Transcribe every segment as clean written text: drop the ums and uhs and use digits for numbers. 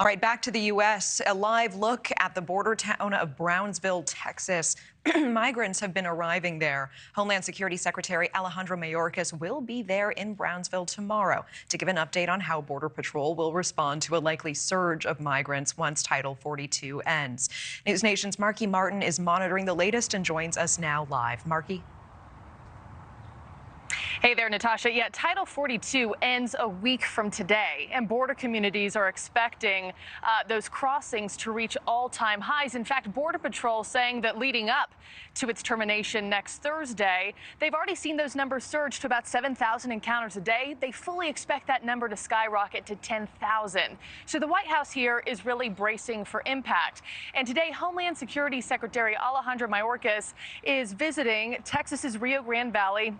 All right, back to the U.S. A live look at the border town of Brownsville, Texas. Migrants have been arriving there. Homeland Security Secretary Alejandro Mayorkas will be there in Brownsville tomorrow to give an update on how Border Patrol will respond to a likely surge of migrants once Title 42 ends. NewsNation's Marky Martin is monitoring the latest and joins us now live. Marky? Hey there, Natasha. Yeah, Title 42 ends a week from today, and border communities are expecting those crossings to reach all-time highs. In fact, Border Patrol saying that leading up to its termination next Thursday, they've already seen those numbers surge to about 7,000 encounters a day. They fully expect that number to skyrocket to 10,000. So the White House here is really bracing for impact. And today, Homeland Security Secretary Alejandro Mayorkas is visiting Texas's Rio Grande Valley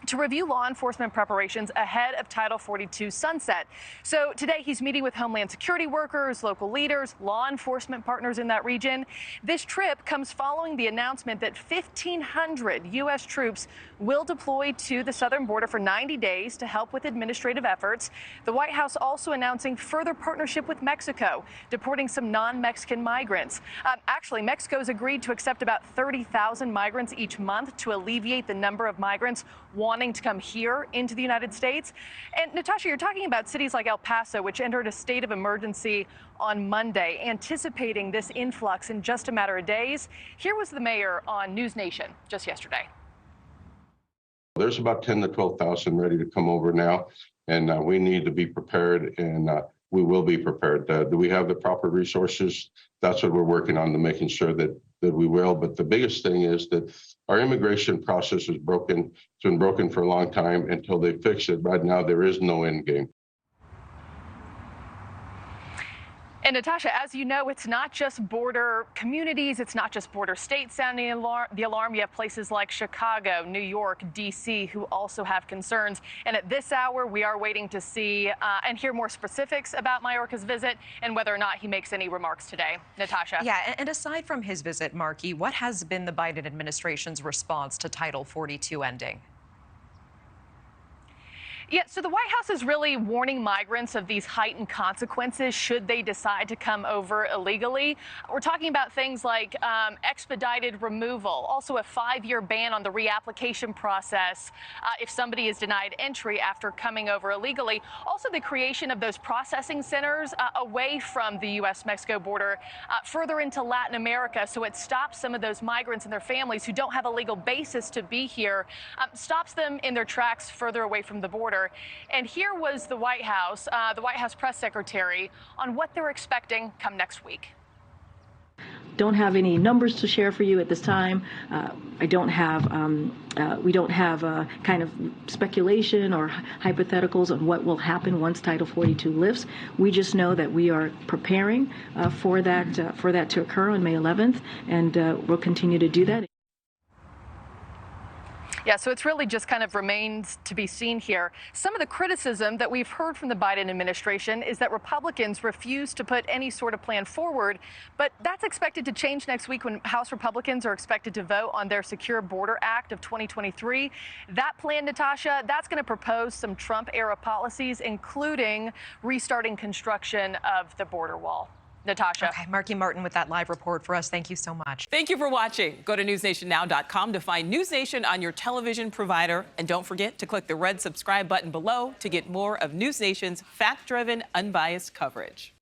to review law enforcement preparations ahead of Title 42 sunset. So today he's meeting with Homeland Security workers, local leaders, law enforcement partners in that region. This trip comes following the announcement that 1,500 U.S. troops will deploy to the southern border for 90 days to help with administrative efforts. The White House also announcing further partnership with Mexico, deporting some non-Mexican migrants. Actually, Mexico's agreed to accept about 30,000 migrants each month to alleviate the number of migrants wanting to come here into the United States. And Natasha, you're talking about cities like El Paso, which entered a state of emergency on Monday, anticipating this influx in just a matter of days. Here was the mayor on NewsNation just yesterday. There's about 10 to 12,000 ready to come over now, and we need to be prepared, and we will be prepared. Do we have the proper resources? That's what we're working on, to making sure that we will. But the biggest thing is that our immigration process is broken. It's been broken for a long time. Until they fix it, right now there is no end game. And Natasha, as you know, it's not just border communities, it's not just border states sounding the alarm. You have places like Chicago, New York, D.C., who also have concerns. And at this hour, we are waiting to see and hear more specifics about Mayorkas' visit and whether or not he makes any remarks today. Natasha. Yeah, and aside from his visit, Marky, what has been the Biden administration's response to Title 42 ending? Yeah, so the White House is really warning migrants of these heightened consequences should they decide to come over illegally. We're talking about things like expedited removal, also a 5-year ban on the reapplication process if somebody is denied entry after coming over illegally. Also, the creation of those processing centers away from the U.S.-Mexico border, further into Latin America, so it stops some of those migrants and their families who don't have a legal basis to be here, stops them in their tracks further away from the border. And here was the White House press secretary on what they're expecting come next week. Don't have any numbers to share for you at this time. We don't have kind of speculation or hypotheticals on what will happen once Title 42 lifts. We just know that we are preparing for that to occur on May 11th, and we'll continue to do that. Yeah, so it's really just kind of remains to be seen here. Some of the criticism that we've heard from the Biden administration is that Republicans refuse to put any sort of plan forward, but that's expected to change next week when House Republicans are expected to vote on their Secure Border Act of 2023. That plan, Natasha, that's going to propose some Trump-era policies, including restarting construction of the border wall. Natasha. Okay, Marky Martin with that live report for us. Thank you so much. Thank you for watching. Go to newsnationnow.com to find NewsNation on your television provider. And don't forget to click the red subscribe button below to get more of NewsNation's fact-driven, unbiased coverage.